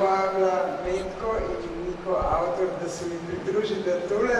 povabila Metko in Niko, avtor, da se mi pridružite tole.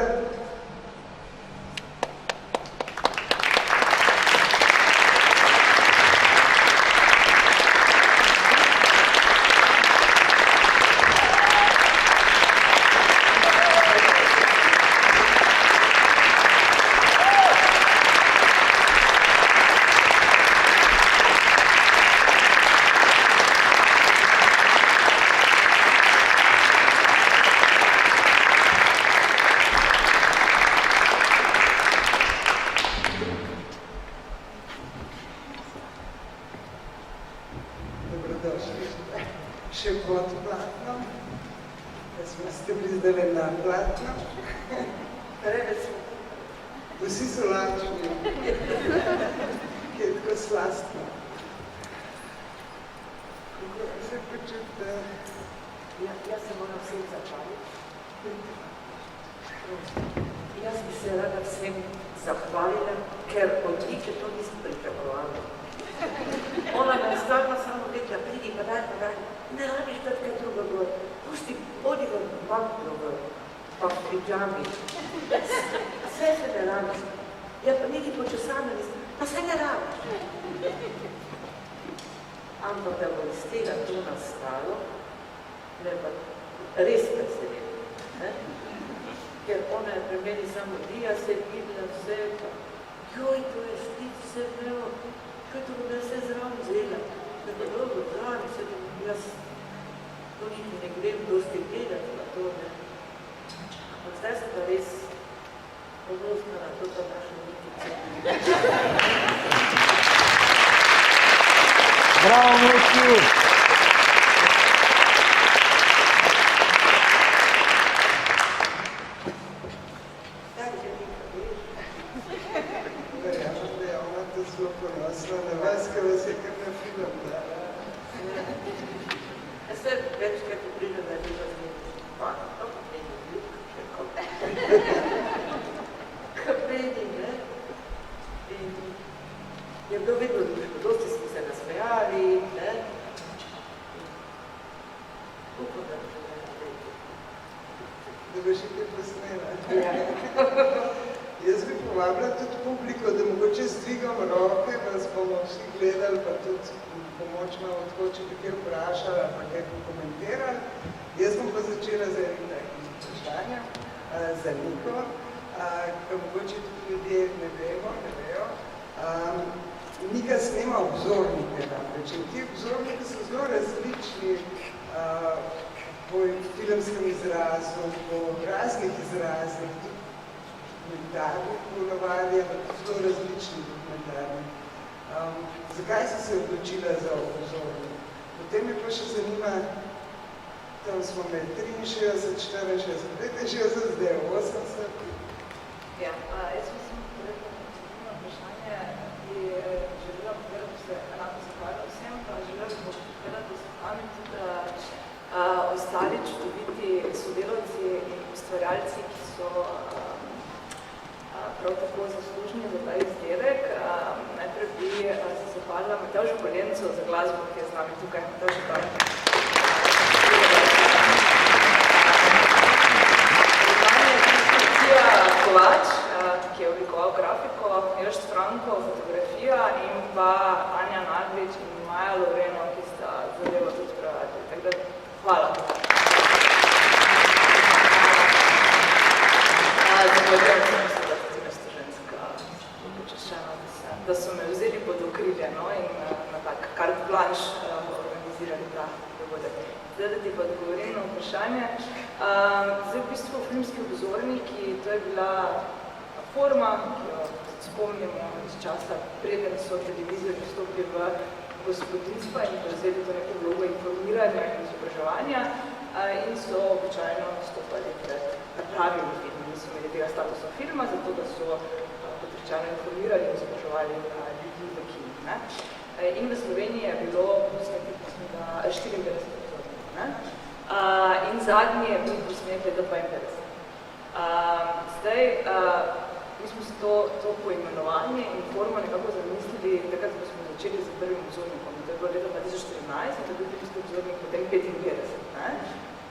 začeli z prvim vzornikom. To je bilo leta 2014 in to je bil tisti vzornik potem 55.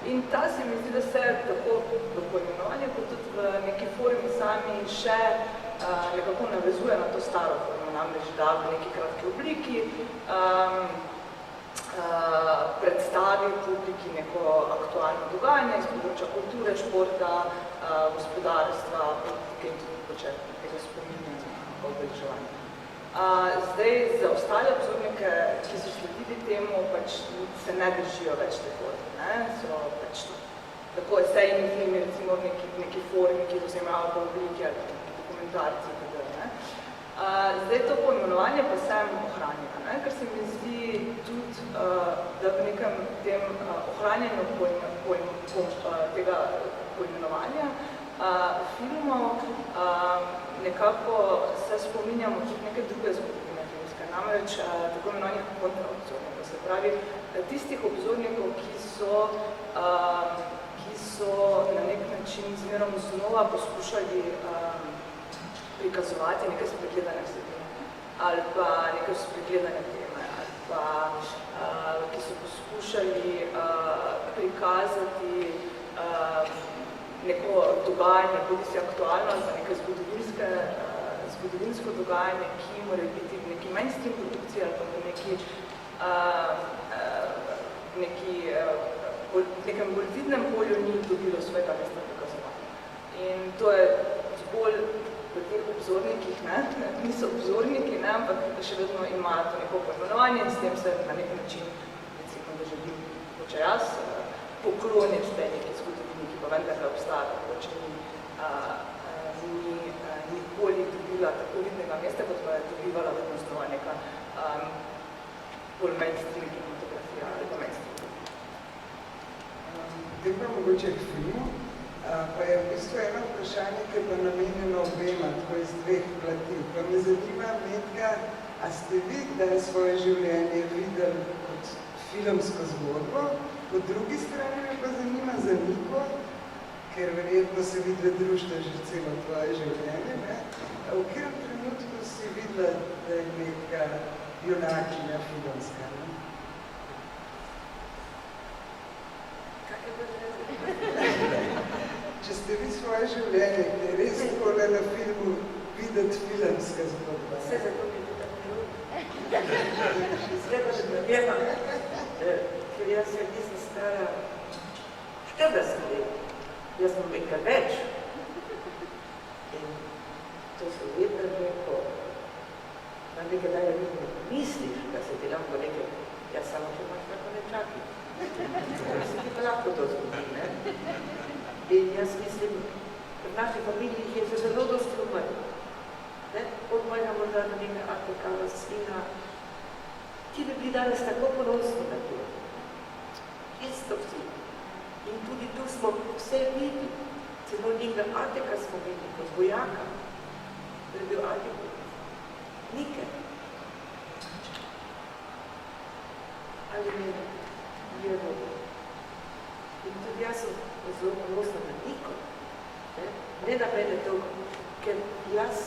In ta se mi zdi, da se tako v poimenovanju, kot tudi v neki formi sami še nekako navezuje na to staro formo, namreč da v neki kratki obliki predstavi publiki neko aktualno dogajanje iz področja kulture, športa, gospodarstva, politike in tudi počet nekega spominjanja obeleževanja. Zdaj, za ostale obzornike, ki so sledili temu, pač se ne držijo več te forme, ne? So pač tako esejni filmi, recimo neki formi, ki vzemajo po obliki ali dokumentarci, itd. Zdaj to poimenovanje pa sem ohranjeno, ne? Ker se mi zdi tudi, da v nekem tem ohranjenju tega poimenovanja filmov nekako se spominjamo tudi neke druge zgodovine filmske, namreč tako imenovanih kontraobzornikov, se pravi tistih obzornikov, ki so na nek način zmerom znova poskušali prikazovati neke spregledane vsebine ali pa neke spregledane teme ali pa ki so poskušali prikazati neko dogajanje, bodi si aktualno ali pa neke zgodovinsko dogajanje, ki mora biti v neki mainstream produkciji ali pa v nekem bolj vidnem polju ni dobilo svojega mesta prikazovanja. In to je zbolj v teh obzornikih, ne? Niso obzorniki, ne? Ampak še vedno imajo to neko poimenovanje in s tem se na nek način, recimo, da želim hoče jaz pokloniti tej neki zgodovini, ki pa vendar ne obstaja, hoče ni nikoli dobila tako vidnega mesta, kot pa je dobivala vedno znova neka bolj mainstream kinematografija ali pa mainstream. Tem pa mogoče k filmu, pa je v bistvu eno vprašanje, ki je pa namenjeno obema, tako iz dveh plati. Pa me zanima, Metka, a ste vi kdaj svoje življenje videli kot filmsko zgodbo? Po drugi strani me pa zanima za Niko, ker verjetno se videla družba že celo tvoje življenje, ne? V katerem trenutku si videla, da je Metka junakinja filmska, ne? Če ste vi svoje življenje, da je res takole na filmu videti filmska zgodba. Vse zato mi je tako miru. Sleda, da me vjema, ker jaz se nisem stara 40 let. Jaz sem nekaj več. In to se vedno neko, na nekaj daj vedno misliš, da se ti lahko nekaj, jaz samo še imaš tako ne čaki. Se ti pa lahko to zgodi, ne? In jaz mislim, v naši familiji je zelo dosti umrlo. Od mojega morda do nekaj Artekava sina, ti bi bili danes tako ponosni na to. Isto vsi. In tudi tu smo vse videli. Celo nekaj Arteka smo videli kot vojaka. To je bil Artek. Nike. Ali ne je vodo. In tudi jaz sem zelo ponosna na Niko. Ne da mene to, ker jaz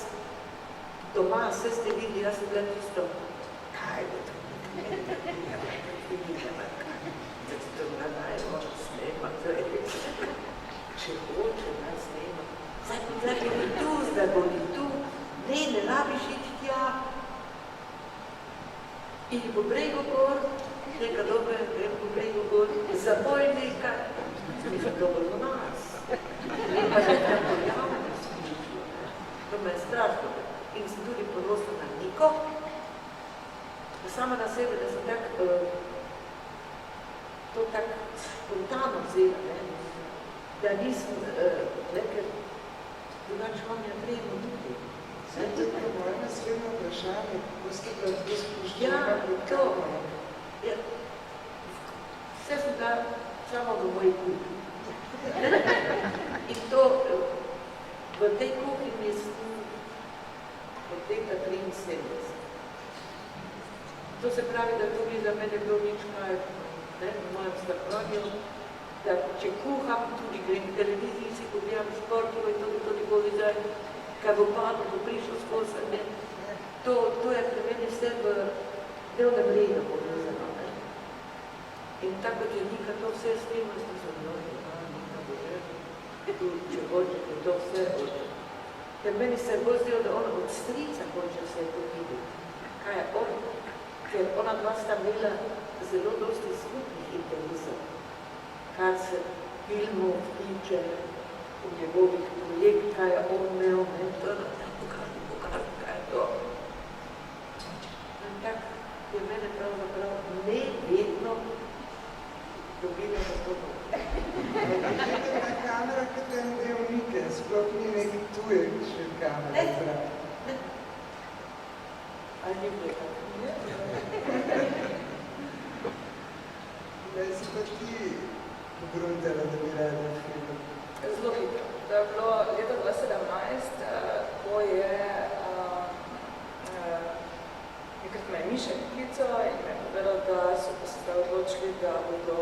doma vse ste videli, jaz sem bila tisto, kaj bo to? Da ti to nadajo, snema, če hoče, naj snema. Zdaj bo ni tu, ne rabiš iti tja. In po bregu gor, neka dobra, grem po bregu gor, zaboj nekaj, mislim, dobro do nas. Ne pa že tako javno smišlo. To me je strašno. In sem tudi ponosna na Niko, sama na sebe, da sem to tako spontano vzela, da nisem, ker drugače vam je vredno tudi. Zdaj, to je moje naslednje vprašanje, kako ste pa tako spuščali? Ja, to. Vse sem da samo v moji kuhi. In to v tej kuhi mislim od leta 73. To se pravi, da to bi za mene bilo nič kaj v mojem staronju, da če kuham, tudi grem v televiziji, si pogledam športov in to nikoli zdaj, kaj bo padlo, bo prišlo skozi, to je pri meni vse v delnem redu povezano. In tako kot je Nika to vse spremljala, sem se odločila, Nika bože, tu, če hočete, to vse hoče. Ker meni se je bolj zdelo, da ona od strica hoče vse to videti. Kaj je on? Ker ona dva sta imela zelo dosti skupnih interesov, kar se filmov tiče, v njegovih projekt, kaj je on imel, to je pokaži, kaj je to. In tak je mene pravzaprav nevedno dobila za to. Ta kamera, kot je del Nike, sploh ni neki tujek še kamera zraven. Ali ni bilo? Kaj si pa ti pogruntala, da bi rada film? Zelo hitro. To je bilo leta 2017, ko je nekrat me je Miša klical in me je povedal, da so pa se zdaj odločili, da bodo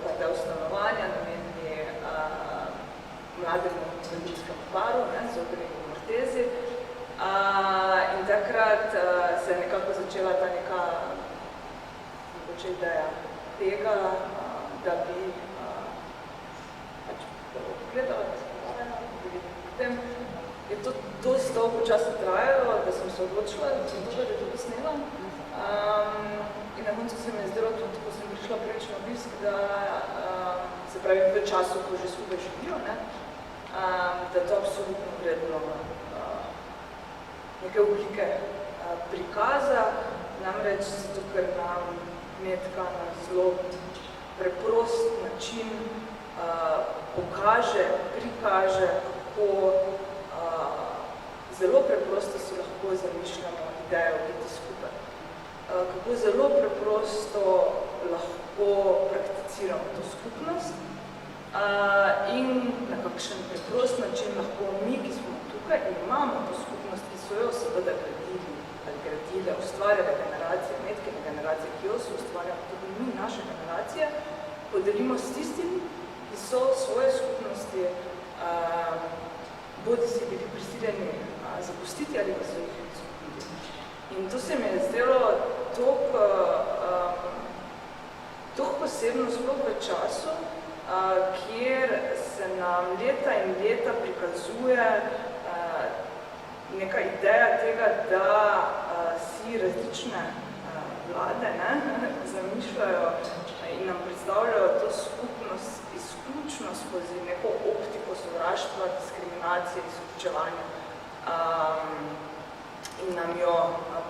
ta del stanovanja namenili mlademu invalidskemu paru, z Opening v Martezi. In takrat se je nekako začela ta neka mogoče ideja tega, da bi pogledala, da se pogledala, potem je to dosti dolgo časa trajalo, da sem se odločila, da sem to posnela. In na koncu se mi je zdelo tudi, ko sem prišla prvič na obisk, da se pravi v času, ko že skupaj živijo, da to absolutno vredno neke oblike prikaza, namreč zato, ker nam Metka na zelo preprost način pokaže, prikaže, kako zelo preprosto si lahko zamišljamo idejo biti skupaj. Kako zelo preprosto lahko prakticiramo to skupnost in na kakšen preprost način lahko mi, ki smo tukaj in imamo to skupnost, ki so jo seveda gradile, ustvarjale generacije, Metkine generacije, ki jo so ustvarjale tudi mi, naše generacije, podelimo s tistim, ki so svoje skupnosti bodi si bili prisiljeni zapustiti ali pa so jih izgubili. In to se mi je zdelo toliko posebno sploh v času, kjer se nam leta in leta prikazuje neka ideja tega, da si različne vlade zamišljajo in nam predstavljajo to skupnost izključno skozi neko optiko sovraštva, diskriminacije, izključevanja in nam jo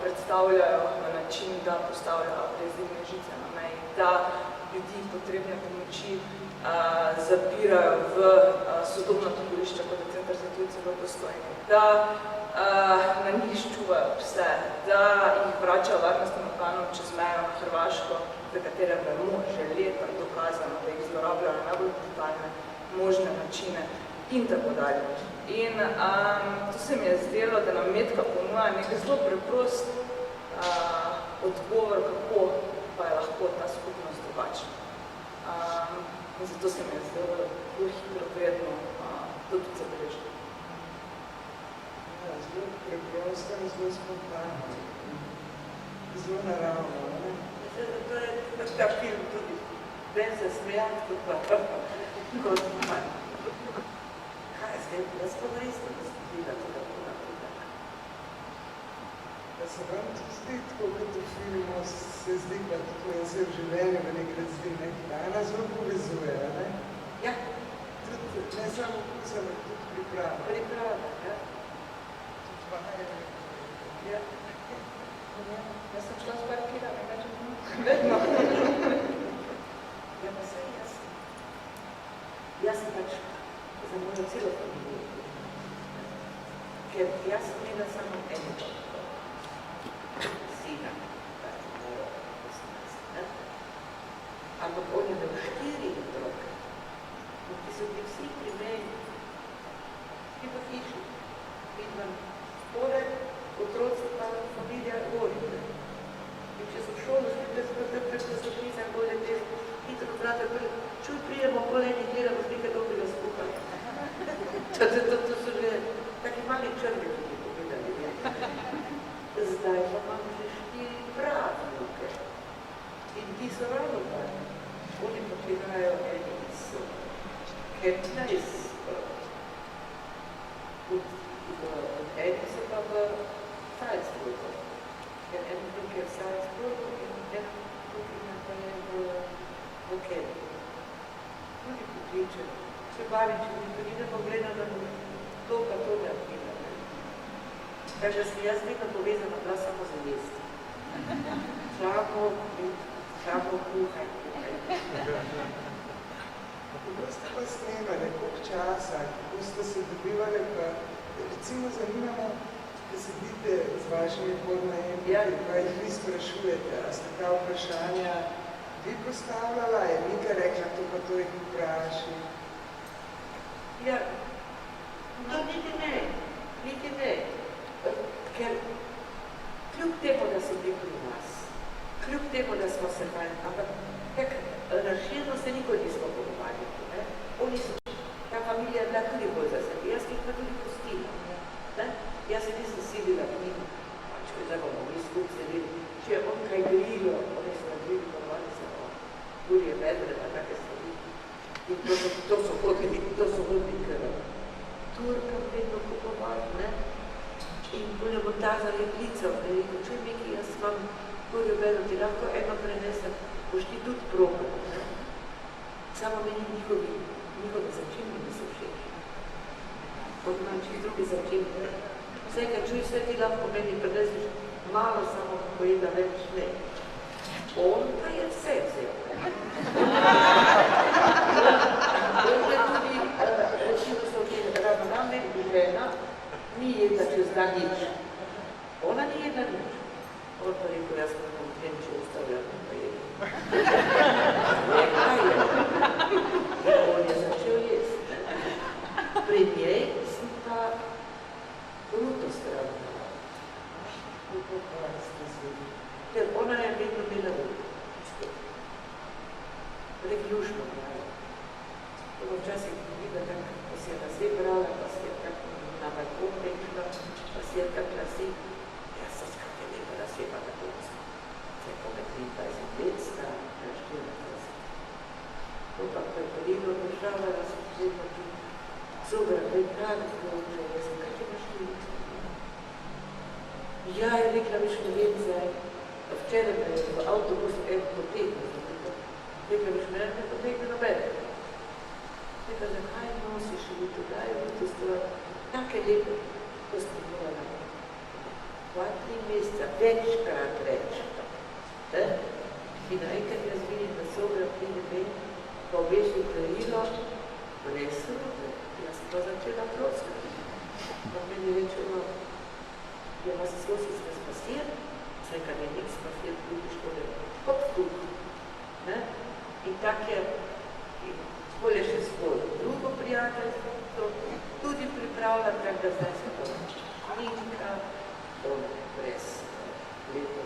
predstavljajo na način, da postavljajo rezilne žice na meji, da ljudi potrebne pomoči zapirajo v sodobno taborišče, kot je Center za tujce v Postojni, da na njih ščuvajo vse, da jih vračajo varnostnim organom čez mejo na Hrvaško, za katere vemo že leta dokazano, da jih zlorabljajo na najbolj brutalne možne načine in tako dalje. In to se mi je zdelo, da nam Metka ponuja nekaj zelo preprost odgovor, kako pa je lahko ta skupnost drugačna. In zato se mi je zdelo bolj hitro vredno tudi zabeležiti. Zelo preprosto in zelo spontano. Zelo naravno, ne? To je ta film tudi. Ben se smejam, kot pa kaj zdaj, jaz pa resno, da se gleda to tako napredek. Da se vam to zdi, tako kot v filmu se zdi, pa tako in se v življenju v nekaj zdi, ena zelo povezuje, ne? Ja. Tudi, ne samo vkus, ampak tudi priprava. Priprava, ja. Tudi vajanje. Ja. Jaz sem šla s parkirami, vedno. Ja, pa sem jaz. Jaz sem pač za mojo celo familijo. Ker jaz sem imela samo enega sina, pač mojo 18, ampak on je imel 4 otroke, ki so bili vsi pri meni, ki pa hiši. Vidvam spore, otroci pa familija Gorite. In če so v šolo šli, da so pisem bolje te hitro vrata, čuj, prijemo pol enih gledamo z nekaj dobrega skupaj. To so že taki mali črni, ki bi povedali. Zdaj pa imam že 4 pravnuke. In ti so ravno pravi. prihajajo eni iz Kempna, od eni so pa v Salzburgu. Ker en drug je v Salzburgu in en drugina pa je v Kempnu. Tudi pokličen. Se bavim, če mi tudi ne pogledam, da to pa to ne odmila. Tako da sem jaz vedno povezana bila samo za jesti. Šamo kuhaj. Kako ste pa snemali, koliko časa, kako ste se dobivali, pa recimo zanimamo, da sedite z vašimi podnajemniki, pa jih vi sprašujete, a ste ta vprašanja vi postavljala, je Mika rekla, to pa to jih vpraši? Ja, no niti ne, ker kljub temu, da so bili pri nas, kljub temu, da smo se fajn, ampak razširno se nikoli nismo pogovarjali, ne? Oni so, ta familija je bila tudi bolj za sebi, jaz jih pa tudi pustila, ne? Jaz se nisem silila k njim, pač, ker zdaj bomo mi skup sedeli, če je on kaj grilo, oni so grili, ponovali se o burje vedre, pa take stvari. In to so hodili k Turkam vedno kupovali, ne? In bolje bo ta za leplico, ne rekel, če Miki, jaz imam burjo vedro, ti lahko eno prenesem, boš ti tudi probal, ne? Samo meni njihovi začimbi niso všeč. Od imam čist drugi začimbi. Vse, kaj čuj, vse ti lahko meni preneseš malo, samo pojeda več ne. On pa je vse vzel. On je tudi, rečimo so, ki ravname žena, ni jedna čez dan nič. Ona ni jedna nič. On pa rekel, jaz pa bom tem, če ustavljam, pa je. Kaj je? On je začel jesti. Pri njej sem pa kruto stravila. Kako kaj ste zvedi? Ker ona je vedno bila vrlo. Rekljušno brala. To bo včasih videla, kako si je lase brala, pa si je tako na balkon rekla, pa si je tako lase. Jaz sem skakaj lepa lase, pa tako vse. Zdaj kome 23 let stara, 24. To pa ko je Polino držala, da sem vzela tudi zobra, da je pravi zgodila, da sem kaj imaš tudi. Ja, je rekla, viš ne vem zdaj, včeraj me je v avtobusu en potegnil, rekla, viš me ne potegne noben. Rekla, zakaj nosiš v tega, je v to stvar, take lepe, to smo morala. 2-3 meseca, večkrat reč. In enkrat jaz vidim, da sobra pride ven, pa obešil krajilo, ne srode, jaz pa začela proskati. Pa meni reče, no, ja vas slosi ste spasir, vse kad je nek spasir, ljubiš to da kot tuk. In tak je, bolje še svoj drugo prijateljstvo, tudi pripravlja, tak da zdaj se to knjižka, on brez lepo,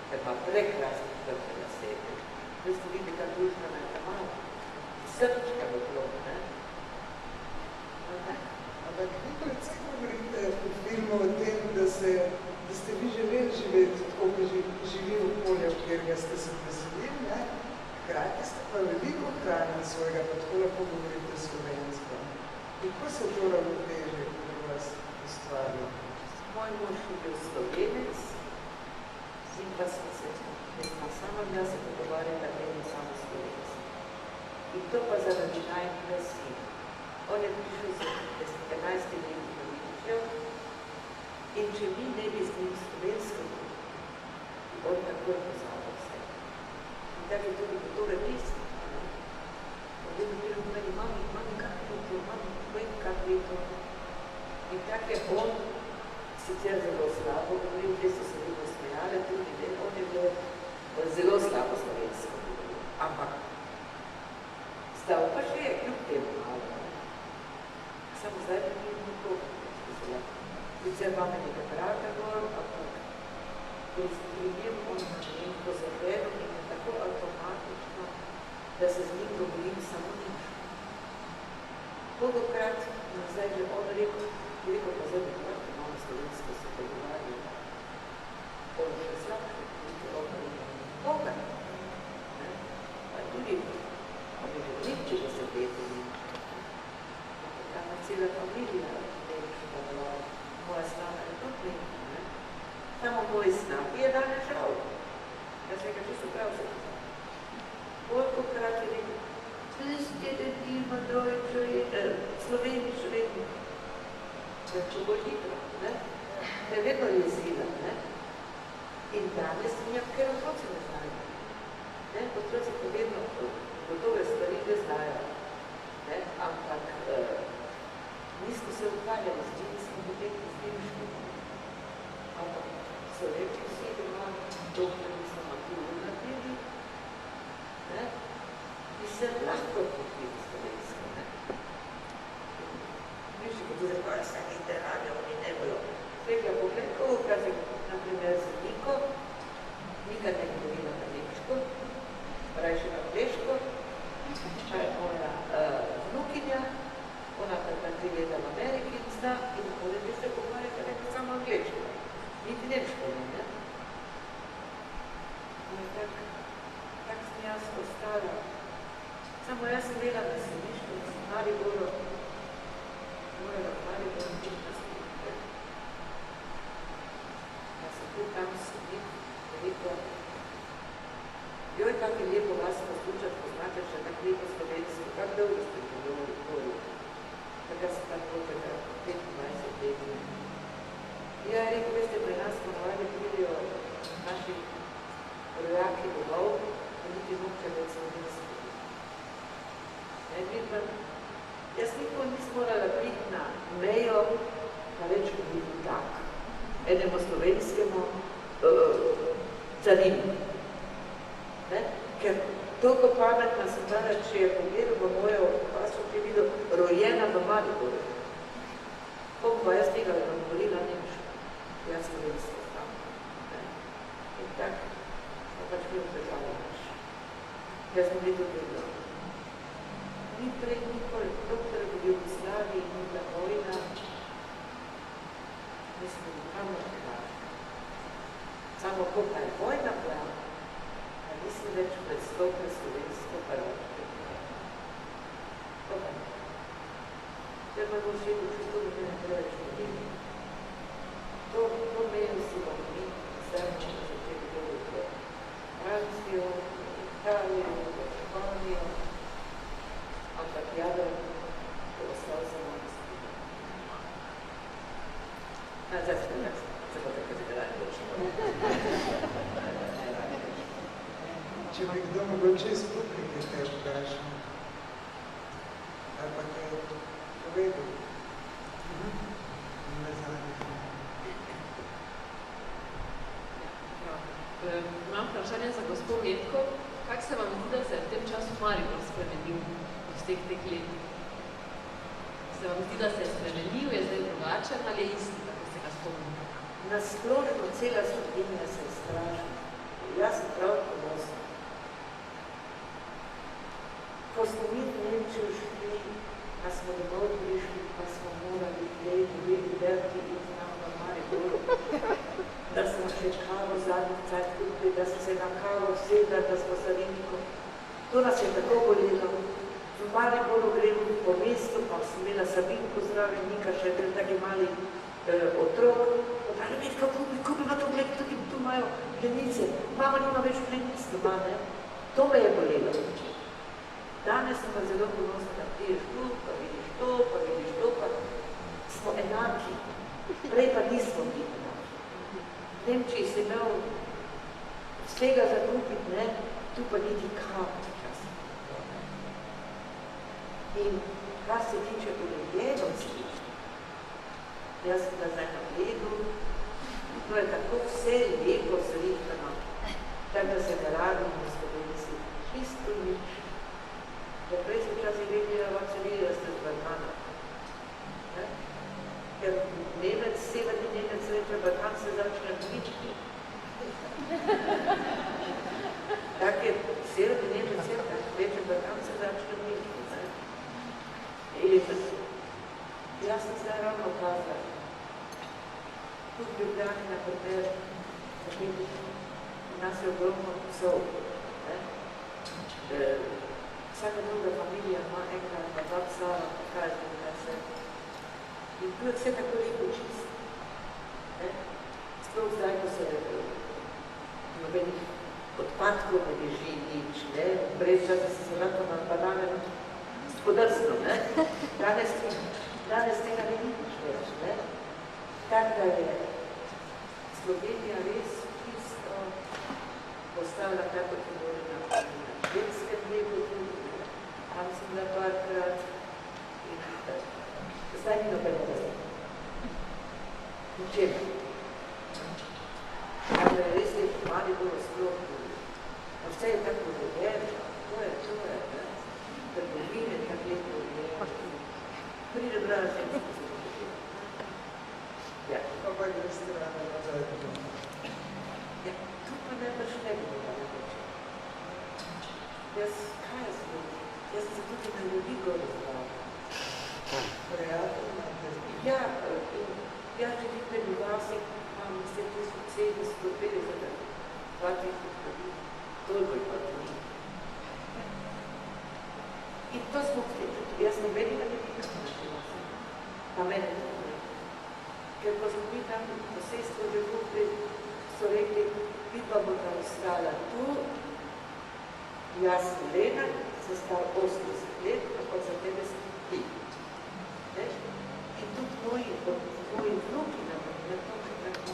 ker pa prekrasno vrte na sebi. Zdaj ste videli, kak družbena je ta malo, srčka v plov, ne? Ampak vi predvsem govorite v filmu o tem, da ste vi želeli živeti tako, kot živi okolje, v katerega ste se preselili, ne? Hkrati ste pa veliko hranili svojega, pa tako lepo govorite slovensko. Kako se to ravnotežje pri vas ustvarilo? Moj mož je bil Slovenec, in pa smo se, sama bila se pogovarjala, da je samo Slovenec. In to pa zaradi najmega sina. On je prišel z 15 leti na Vidičev in če mi ne bi z njim slovensko, on takoj pozabil vse. In tako je tudi gotove pisne. On je bilo meni, mami, kak je to, mami, povem, kak je to. In tako je on sicer zelo slabo govoril, kje so se ljudi smejali, tudi ne, on je bilo zelo slabo slovensko govoril. Ampak stal pa še je kljub temu malo. Samo zdaj pa ni nikoga, sicer vam je nekaj brata gor, ampak pri njem on ima nekako zavedom in je tako avtomatično, da se z njim govorim samo nič. Kolikokrat zdaj že on rekel pa zdaj nekako malo slovensko se pogovarja. On še slabše, niti on ne Boga. Pa tudi, on je cela familija nemška, moja stana je tudi nemška, ne? Samo moj snak je danes žal. Jaz nekaj čisto prav se znam. Koliko krat je rekel, Immer Deutsche, Slovenisch reden. Ja, če bo hitro, ne? To je vedno jezila, ne? In danes mi kaj otroci ne znajo. Ne? Otroci pa vedno gotove stvari ne znajo. Ne? Ampak nismo se ukvarjali s njimi, smo potekli z nemškim. Ampak so reči vsi doma, dokler nismo maturo naredili, ne? Bi se lahko potvili slovensko, ne? Mišli, kot zdaj, kaj se nite radijo, oni ne bojo. Rekla, pogled, ko kaže, naprimer, za Niko, nikad ne govorila na nemško, rajši na angleško, pa je moja vnukinja, ona takrat 3 leta v Ameriki zna in potem bi se pogovarjala nekaj samo angleško, niti nemško ne? In tak sem jaz ostala. Samo jaz sem bila na središču, da sem Mariboru, morala v Mariboru biti na središču. Da sem tu tam sedim, rekla, joj, kak je lepo vas poslušati, poznate še tak lepo slovenski, kak dolgo ste govorili. Tako sem tam potega 25 let. Ja, rekel, veste, pri nas ponovadi pridejo naši rojaki domov, in niti noče več slovenski. Jaz nikoli nisem morala priti na mejo, pa reči biti tak, enemu slovenskemu carinu. Ker toliko pametna sem dala, če je pogledal v mojo pasu, ki je videl rojena v Mariboru. Koliko pa jaz tega je govorila nemško, jaz slovensko tam. In tak smo pač bil država naš. Jaz sem bil tudi vedno. Ni prej nikoli, dokler v Jugoslaviji ni bila vojna, nismo nikamor krali. Samo ko pa je vojna bila, pa nisem več predstopila slovensko prvočko. To pa ne. Ker pa bo še učil, to bi me ne preveč podeli. To mejo si bom mi, zdaj bomo začeli govoriti Francijo, Italijo, Španijo, ampak Jadran je ostal samo na stvari. Zdaj se bo tako zagrajno došlo. Če bi kdo mogoče iz publike te vprašal, ali pa kaj povedal. Imam vprašanje za gospod Metko. Kako se vam zdi, da se je v tem času Maribor spremenil v vseh teh letih? Se vam zdi, da se je spremenil, je zdaj drugačen ali je isti, kako se ga spomnite? Nasplošno cela Slovenija se je strašila. Jaz sem prav ponosna. Ko smo mi v Nemčijo šli, pa smo domov prišli, pa smo morali gledati in znam v Mariboru, da smo še kavo zadnjih cajt kupili, da smo se na kavo vsedali, da smo za Rimiko. To nas je tako bolelo. V Mariboru gremo po mestu, pa sem imela Sabinko zraven, Nika še bil taki mali otrok. Pravi, Metka, kupima to mleko, tudi tu imajo plenice. Mama nima več plenic doma, ne? To me je bolelo. Danes sem pa zelo ponosna, da priješ tu, pa vidiš to, pa smo enaki. Prej pa nismo bili enaki. V Nemčiji si imel vsega zakupiti, ne? Tu pa niti kap časno. In kar se tiče urejenosti, jaz sem da zdaj na Bledu, to je tako vse lepo zrihtano, tak da se ne rabimo v Slovenci, čisto nič. Da prej sem včasih rekli, da se vidi, da ste z Balkana. Ker Nemec, severni Nemec reče, Balkan se začne bličiti. Tak je severni Nemec reče, Balkan se začne bličiti. Jaz sem zdaj ravno kazala. Tudi v Ljubljani na primer, nas je ogromno psov. Vsaka druga familija ima enega, pa dva psa, kaj se In tu je vse tako lepo čisto. Sploh zdaj, ko se nobenih odpadkov ne leži nič, ne? Brez časa se vrata na banane spodrsno, ne? Danes tega ne nič več, ne? Tak da je Slovenija res čisto postavila tako, ki mora na švedskem dnevu tudi, tam sem bila parkrat in zdaj ni nobeno razlika. Ničem. Ampak je res lepo, mali bolj sploh tudi. Vse je tako urejeno, to je, ne? Trgovine, tako lepo urejeno. Pride brala žensko se početi. Ja. Pa pa gre strane nazaj. Ja, tu pa najbrž ne bi bila nekoče. Jaz, kaj jaz sem? Jaz sem se tudi na ljudi gore zvala. Prijatelj imate? Ja, jaz želim prebivalci, imam 750, 2000, toliko je pa tudi. In to smo vključili. Jaz nobenega ne bi našla. Pa mene ne. Ker ko smo mi tam posestvo že kupili, so rekli, vidva bo da ostala tu, jaz sem Lena, sem stal 80 let, kako za tebe sem ti. In tudi moji vnuki nam na to, kako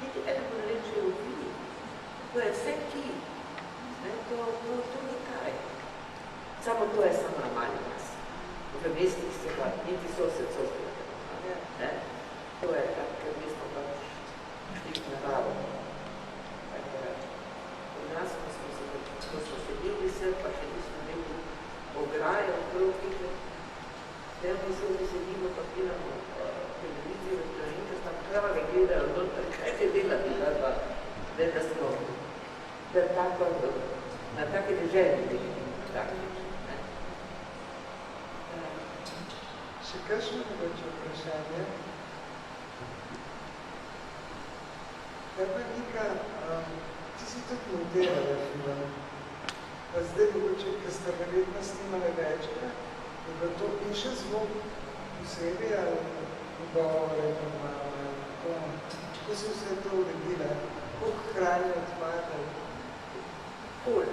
niti eno bo reče v vi. To je vse ti. To ni kaj. Samo to je samo normalno nas. V mestih se pa niti sosed ne? To je tako, ker mi smo pa šli v naravo. V nas smo se sedili se, pa še nismo imeli ograje okrog tih. Dnevno se sedimo, pa gledamo televizijo, elektronika, tam krave gledajo noter, kaj te delati, da smo na take deželji Še kakšno mogoče vprašanje? Kaj pa Nika, ti si tudi montirala film. Pa zdaj mogoče, ker ste verjetno snimali večkrat, je bilo to in še zvok posebej ali govore normalno. Kako si vse to uredila? Koliko hranje odpadal? Pol.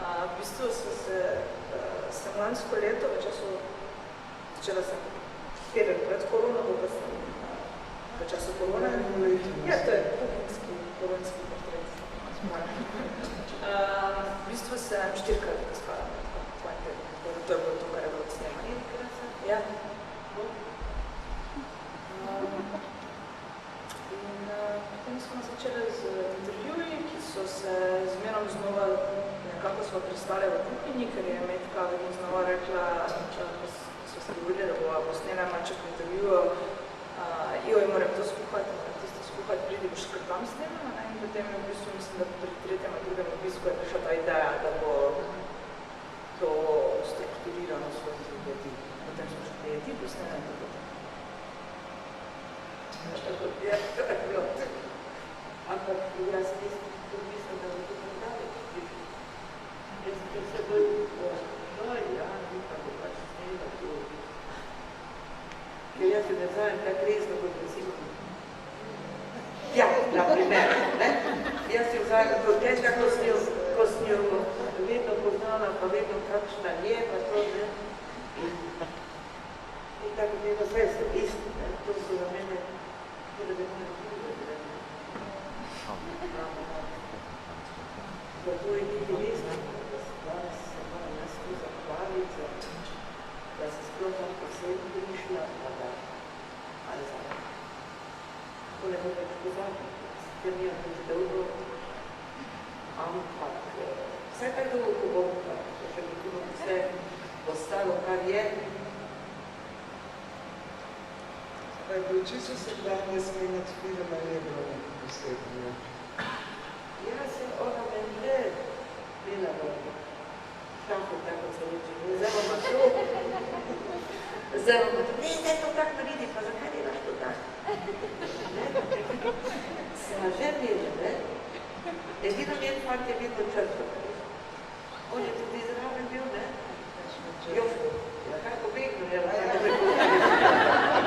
V bistvu sem lansko leto, začela sem teden pred korono, pa sem v času korone. Ja, to je koronski portret. V bistvu sem 4-krat obiskala tvoj teden. To je bilo to, kar je bilo snemanje. Ja. In potem smo začeli z intervjuji, ki so se zmerom znova nekako smo pristale v kuhinji, ker je Metka vedno znova rekla, ko so se govorili, da bo posnela manjček intervjujo, joj, moram to skuhati, pridi boš kar tam snemala. In potem v bistvu mislim, da pri 3. ali 2. obisku je prišla ta ideja, da bo to strukturirano skozi jedi. Potem smo še jedi posneli. To je bilo. Ampak jaz mislim, da bo to predaleč prišli. Jaz sem se bolj, Nika bo pač snela to. Ker jaz se ne znam tako resno kot recimo. Ja, na primer, ne? Jaz se vzajam do tega, ko sem jo vedno poznala, pa vedno kakšna je, pa to, ne? In tako vedno sve so isti, ne? To so za mene, da bi ne razumeli, ne? Zato je niti resno, da se danes se moram jaz tu zahvaliti, da se sploh tam posebno prišla, ali za me. To ne bo več pozabiti, ker mi je tudi dolgo, ampak vse tako dolgo, ko bom pa, še bi tudi vse ostalo, kar je. Pa je bil čisto vsakdanje smenjati film, ali je bilo nekaj posebno? Ja, se ona meni ne bila v šahu, tako se reče, zdaj bom to. Zdaj bom to, ne, to tako naredi, pa zakaj delaš to tako? Sva že imeli, ne? Edino njen fakt je bil črto. On je tudi zraven bil, ne? Jožko, ja, kaj pobegnil, je lahko.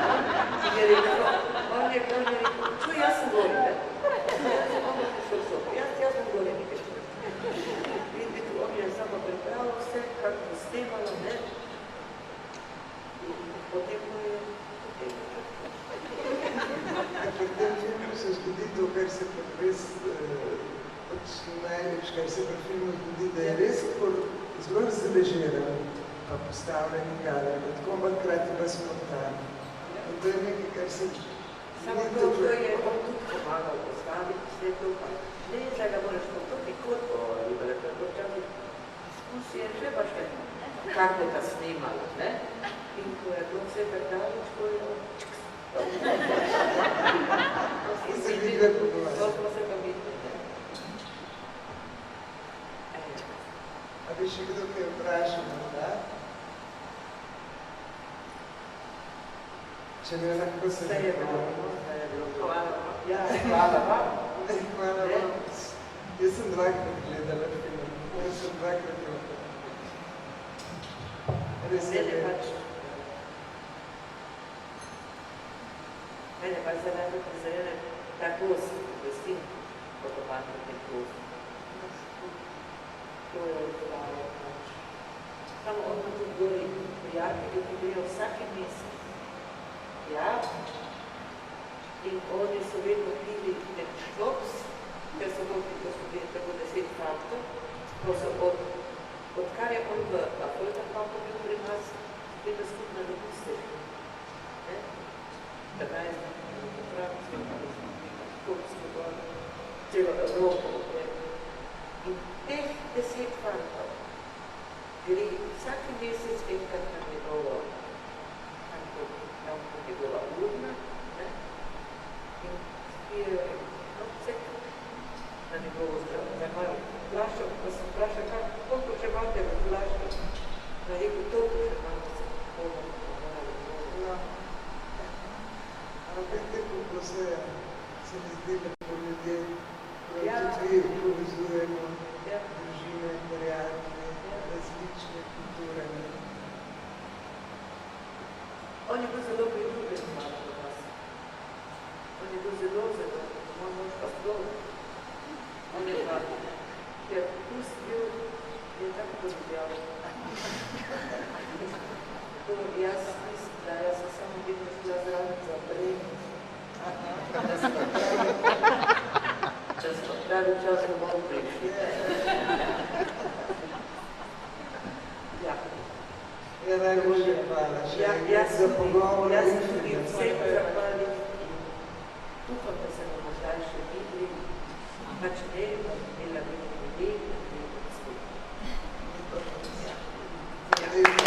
samo pripravil vse, kar bo snemalo, ne? In potem mu je Pri tem filmu se zgodi to, kar se pa res največ, kar se pri filmu zgodi, da je res zelo razrežiran, pa postavljen kader, tako ampak krati pa spontan. In to je nekaj, kar se... Samo to je on tudi pomagal postaviti vse to, pa ne, zdaj ga moraš to nikoli govoriti, da je to včasih diskusije že pa še kako je ta snimalo, ne? In ko je bilo vse predalič, ko je to se vidi, to smo se pa videli, ne? A bi še kdo kaj vprašal, da? Če ne lahko se Vse je bilo. Hvala vam. Ja, hvala vam. Hvala vam. Jaz sem dvakrat gledala film. Jaz sem dvakrat gledala. Mene pač zdaj najbolj prizajene ta kost, vestim, podoban kot je kost. To je odgovalo pač. Samo on ima tudi gori prijatelji, ki grejo vsaki mesec. Ja, in oni so vedno pili nek štops, ker so bili tako 10 faktov, ko so odkar je on v Afolta Papu bil pri nas, vedno skupna dopuste. Takaj je pravi, celo Evropo. In teh 10 fantov gre vsaki mesec enkrat na njegovo njegova urna, ne? In spijejo vse na njegovo zdravo. Zdaj imajo flašo, ko sem vprašal, koliko še imate v flašo? Na rekel, toliko še imate se pomalo. Ampak te kako se mi zdi, da po ljudje tudi povezujemo družine, prijatelje, različne kulture. On je bil zelo priljubljen malo do nas. On je bil zelo, moj mož pa zelo. On je pa, ker pustil, je tako poljubljal. Jaz mislim, da jaz sem samo vedno šla zraven za breme. Da smo pravi čas domov prišli. Ja. Ja, najbolje hvala. Za pogovor. Jaz sem tudi vsem zahvalil. Upam, da se bomo zdaj še videli. Pač ne, imela bi ljudi, da bi skupaj.